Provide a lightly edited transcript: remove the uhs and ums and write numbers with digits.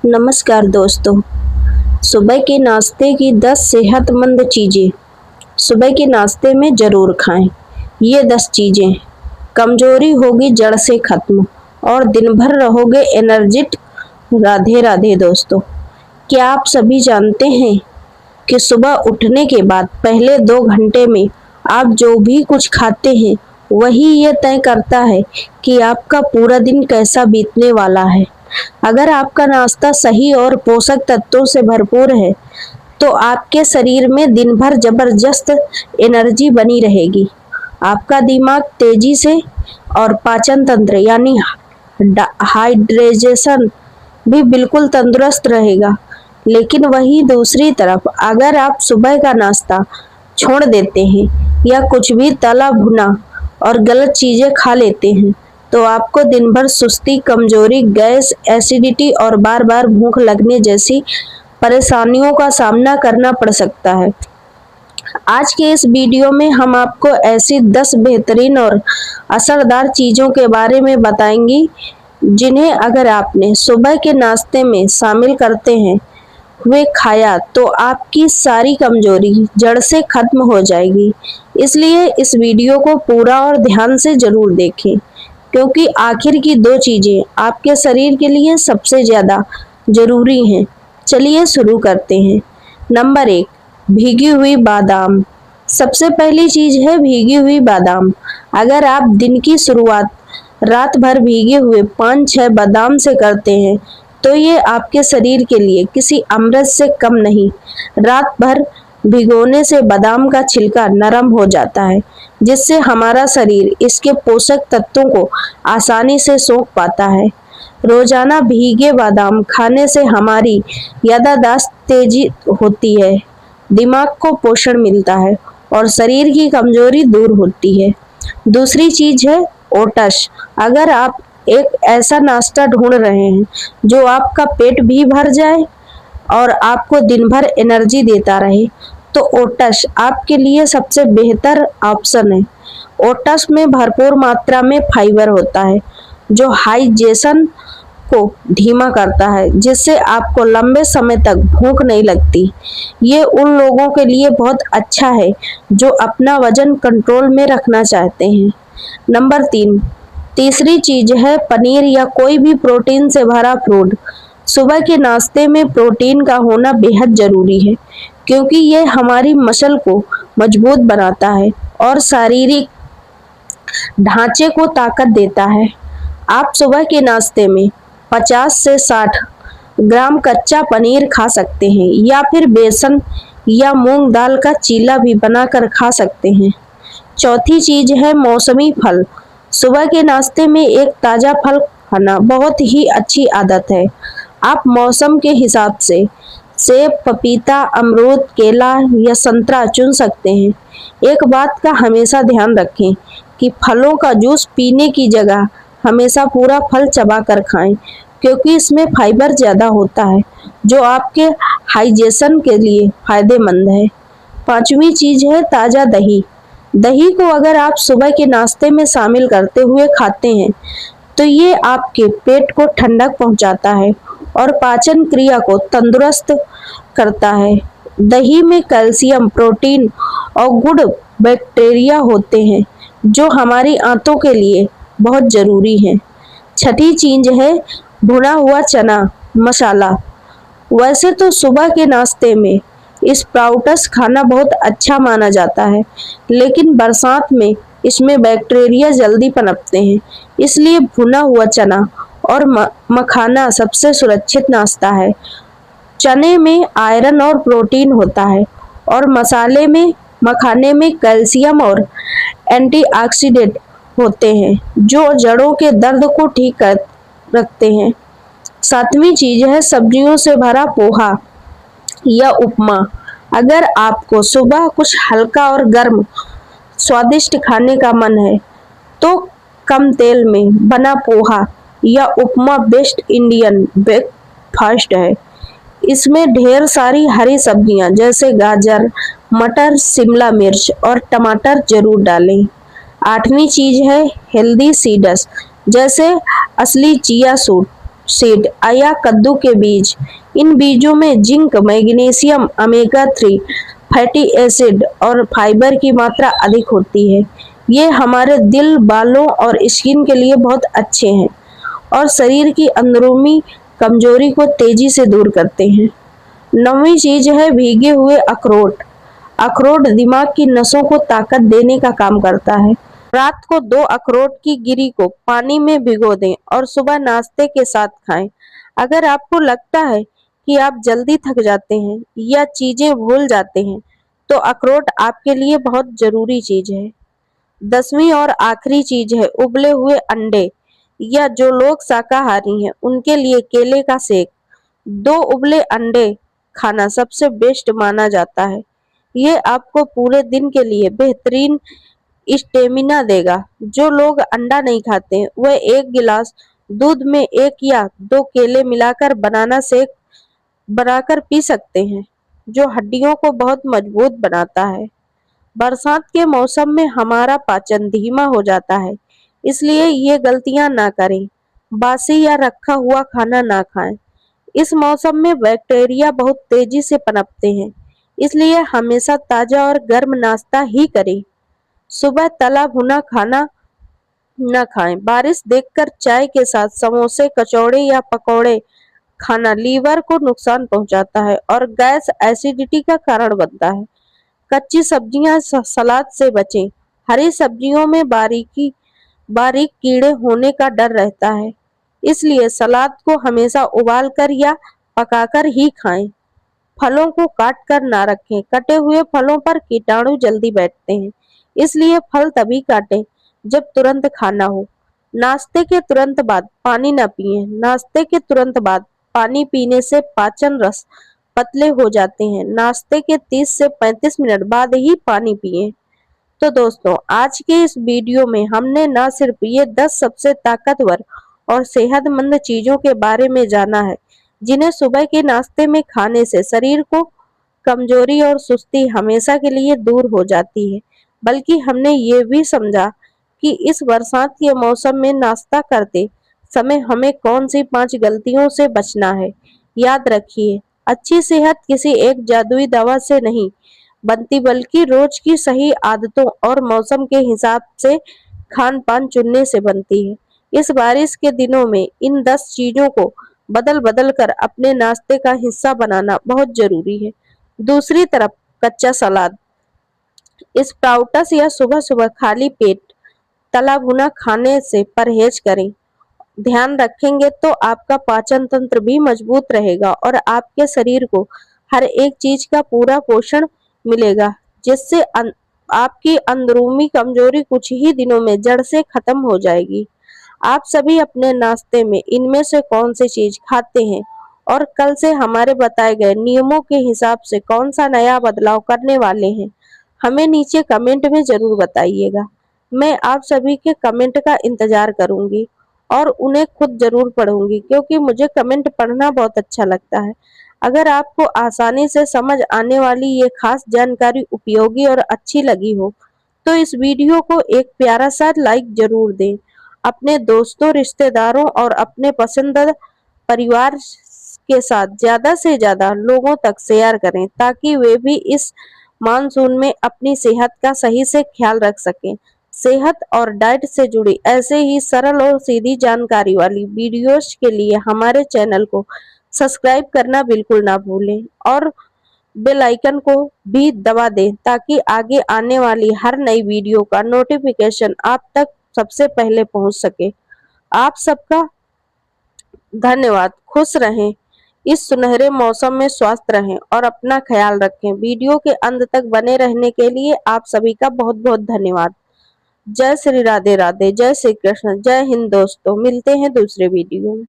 नमस्कार दोस्तों। सुबह के नाश्ते की 10 सेहतमंद चीज़ें सुबह के नाश्ते में ज़रूर खाएं। ये 10 चीज़ें कमजोरी होगी जड़ से खत्म और दिन भर रहोगे एनर्जेटिक। राधे राधे दोस्तों। क्या आप सभी जानते हैं कि सुबह उठने के बाद पहले 2 घंटे में आप जो भी कुछ खाते हैं वही ये तय करता है कि आपका पूरा दिन कैसा बीतने वाला है। अगर आपका नाश्ता सही और पोषक तत्वों से भरपूर है तो आपके शरीर में दिन भर जबरदस्त एनर्जी बनी रहेगी। आपका दिमाग तेजी से और पाचन तंत्र यानी हाइड्रेशन भी बिल्कुल तंदुरुस्त रहेगा। लेकिन वहीं दूसरी तरफ अगर आप सुबह का नाश्ता छोड़ देते हैं या कुछ भी तला भुना और गलत चीज़ें खा लेते हैं तो आपको दिन भर सुस्ती, कमजोरी, गैस, एसिडिटी और बार बार भूख लगने जैसी परेशानियों का सामना करना पड़ सकता है। आज के इस वीडियो में हम आपको ऐसी 10 बेहतरीन और असरदार चीज़ों के बारे में बताएंगी जिन्हें अगर आपने सुबह के नाश्ते में शामिल करते हैं हुए खाया तो आपकी सारी कमजोरी जड़ से खत्म हो जाएगी। इसलिए इस वीडियो को पूरा और ध्यान से जरूर देखें क्योंकि आखिर की 2 चीज़ें आपके शरीर के लिए सबसे ज़्यादा ज़रूरी हैं। चलिए शुरू करते हैं। नंबर 1, भीगी हुई बादाम। सबसे पहली चीज़ है भीगी हुई बादाम। अगर आप दिन की शुरुआत रात भर भीगे हुए 5-6 बादाम से करते हैं तो ये आपके शरीर के लिए किसी अमृत से कम नहीं। रात भर भिगोने से बादाम का छिलका नरम हो जाता है जिससे हमारा शरीर इसके पोषक तत्वों को आसानी से सोख पाता है। रोजाना भीगे बादाम खाने से हमारी याददाश्त तेजी होती है, दिमाग को पोषण मिलता है और शरीर की कमजोरी दूर होती है। दूसरी चीज है ओट्स। अगर आप एक ऐसा नाश्ता ढूंढ रहे हैं जो आपका पेट भी भर जाए और आपको दिन भर एनर्जी देता रहे तो ओट्स आपके लिए सबसे बेहतर ऑप्शन है। ओट्स में भरपूर मात्रा में फाइबर होता है जो डाइजेशन को धीमा करता है जिससे आपको लंबे समय तक भूख नहीं लगती। ये उन लोगों के लिए बहुत अच्छा है जो अपना वजन कंट्रोल में रखना चाहते हैं। नंबर 3, तीसरी चीज है पनीर या कोई भी प्रोटीन से भरा फ्रूट। सुबह के नाश्ते में प्रोटीन का होना बेहद जरूरी है क्योंकि ये हमारी मसल को मजबूत बनाता है और शारीरिक ढांचे को ताकत देता है। आप सुबह के नाश्ते में 50 से 60 ग्राम कच्चा पनीर खा सकते हैं या फिर बेसन या मूंग दाल का चीला भी बनाकर खा सकते हैं। चौथी चीज है मौसमी फल। सुबह के नाश्ते में एक ताज़ा फल खाना बहुत ही अच्छी आदत है। आप मौसम के हिसाब से सेब, पपीता, अमरूद, केला या संतरा चुन सकते हैं। एक बात का हमेशा ध्यान रखें कि फलों का जूस पीने की जगह हमेशा पूरा फल चबाकर खाएं क्योंकि इसमें फाइबर ज़्यादा होता है जो आपके डाइजेशन के लिए फायदेमंद है। 5वीं चीज़ है ताज़ा दही। दही को अगर आप सुबह के नाश्ते में शामिल करते हुए खाते हैं तो ये आपके पेट को ठंडक पहुंचाता है और पाचन क्रिया को तंदुरुस्त करता है। दही में कैल्शियम, प्रोटीन और गुड बैक्टीरिया होते हैं जो हमारी आंतों के लिए बहुत ज़रूरी है। 6ठी चीज़ है भुना हुआ चना मसाला। वैसे तो सुबह के नाश्ते में स्प्राउट्स खाना बहुत अच्छा माना जाता है लेकिन बरसात में इसमें बैक्टीरिया जल्दी पनपते हैं, इसलिए भुना हुआ चना और मखाना सबसे सुरक्षित नाश्ता है। चने में आयरन और प्रोटीन होता है और मखाने में कैल्शियम और एंटीऑक्सीडेंट होते हैं जो जड़ों के दर्द को ठीक रखते हैं। 7वीं चीज है सब्जियों से भरा पोहा या उपमा। अगर आपको सुबह कुछ हल्का और गर्म स्वादिष्ट खाने का मन है तो कम तेल में बना पोहा या उपमा बेस्ट इंडियन ब्रेकफास्ट है। इसमें ढेर सारी हरी सब्जियां जैसे गाजर, मटर, शिमला मिर्च और टमाटर जरूर डालें। 8वीं चीज है हेल्दी सीड्स जैसे असली चिया सूट सीड या कद्दू के बीज। इन बीजों में zinc, magnesium, omega 3 fatty acid और फाइबर की मात्रा अधिक होती है। ये हमारे दिल, बालों और स्किन के लिए बहुत अच्छे हैं और शरीर की अंदरूनी कमजोरी को तेजी से दूर करते हैं। 9वीं चीज है भीगे हुए अखरोट। अखरोट दिमाग की नसों को ताकत देने का काम करता है। रात को 2 अखरोट की गिरी को पानी में भिगो दें और सुबह नाश्ते के साथ खाएं। अगर आपको लगता है कि आप जल्दी थक जाते हैं या चीजें भूल जाते हैं, तो अखरोट आपके लिए बहुत जरूरी चीज है। 10वीं और आखिरी चीज है उबले हुए अंडे, या जो लोग शाकाहारी हैं उनके लिए केले का सेक। 2 उबले अंडे खाना सबसे बेस्ट माना जाता है। ये आपको पूरे दिन के लिए बेहतरीन स्टेमिना देगा। जो लोग अंडा नहीं खाते वह 1 गिलास दूध में 1 या 2 केले मिलाकर बनाना शेक बनाकर पी सकते हैं, जो हड्डियों को बहुत मजबूत बनाता है। बरसात के मौसम में हमारा पाचन धीमा हो जाता है, इसलिए ये गलतियां ना करें। बासी या रखा हुआ खाना ना खाएं। इस मौसम में बैक्टीरिया बहुत तेजी से पनपते हैं, इसलिए हमेशा ताजा और गर्म नाश्ता ही करें। सुबह तला भुना खाना न खाएं। बारिश देखकर चाय के साथ समोसे, कचौड़े या पकौड़े खाना लीवर को नुकसान पहुंचाता है और गैस एसिडिटी का कारण बनता है। कच्ची सब्जियां सलाद से बचें। हरी सब्जियों में बारीक कीड़े होने का डर रहता है, इसलिए सलाद को हमेशा उबालकर या पकाकर ही खाएं। फलों को काट कर ना रखें। कटे हुए फलों पर कीटाणु जल्दी बैठते हैं, इसलिए फल तभी काटें जब तुरंत खाना हो। नाश्ते के तुरंत बाद पानी न पिएं। नाश्ते के तुरंत बाद पानी पीने से पाचन रस पतले हो जाते हैं। नाश्ते के 30 से 35 मिनट बाद ही पानी पिएं। तो दोस्तों, आज के इस वीडियो में हमने न सिर्फ ये 10 सबसे ताकतवर और सेहतमंद चीजों के बारे में जाना है जिन्हें सुबह के नाश्ते में खाने से शरीर को कमजोरी और सुस्ती हमेशा के लिए दूर हो जाती है, बल्कि हमने ये भी समझा कि इस बरसात के मौसम में नाश्ता करते समय हमें कौन सी 5 गलतियों से बचना है। याद रखिए, अच्छी सेहत किसी एक जादुई दवा से नहीं बनती, बल्कि रोज की सही आदतों और मौसम के हिसाब से खान पान चुनने से बनती है। इस बारिश के दिनों में इन 10 चीजों को बदल बदल कर अपने नाश्ते का हिस्सा बनाना बहुत जरूरी है। दूसरी तरफ कच्चा सलाद, स्प्राउट्स या सुबह सुबह खाली पेट तला भुना खाने से परहेज करें। ध्यान रखेंगे तो आपका पाचन तंत्र भी मजबूत रहेगा और आपके शरीर को हर एक चीज का पूरा पोषण मिलेगा, जिससे आपकी अंदरूनी कमजोरी कुछ ही दिनों में जड़ से खत्म हो जाएगी। आप सभी अपने नाश्ते में इनमें से कौन सी चीज खाते हैं और कल से हमारे बताए गए नियमों के हिसाब से कौन सा नया बदलाव करने वाले हैं, हमें नीचे कमेंट में जरूर बताइएगा। मैं आप सभी के कमेंट का इंतजार करूंगी और उन्हें खुद जरूर पढ़ूंगी, क्योंकि मुझे कमेंट पढ़ना बहुत अच्छा लगता है। अगर आपको आसानी से समझ आने वाली ये खास जानकारी उपयोगी और अच्छी लगी हो, तो इस वीडियो को एक प्यारा सा लाइक जरूर दें। अपने दोस्तों, रिश्तेदारों और अपने पसंदीदा परिवार के साथ ज्यादा से ज्यादा लोगों तक शेयर करें, ताकि वे भी इस मानसून में अपनी सेहत का सही से ख्याल रख सकें। सेहत और डाइट से जुड़ी ऐसे ही सरल और सीधी जानकारी वाली वीडियोस के लिए हमारे चैनल को सब्सक्राइब करना बिल्कुल ना भूलें और बेल आइकन को भी दबा दें, ताकि आगे आने वाली हर नई वीडियो का नोटिफिकेशन आप तक सबसे पहले पहुंच सके। आप सबका धन्यवाद। खुश रहें, इस सुनहरे मौसम में स्वस्थ रहें और अपना ख्याल रखें। वीडियो के अंत तक बने रहने के लिए आप सभी का बहुत बहुत धन्यवाद। जय श्री राधे राधे, जय श्री कृष्ण, जय हिंद दोस्तों। मिलते हैं दूसरे वीडियो में।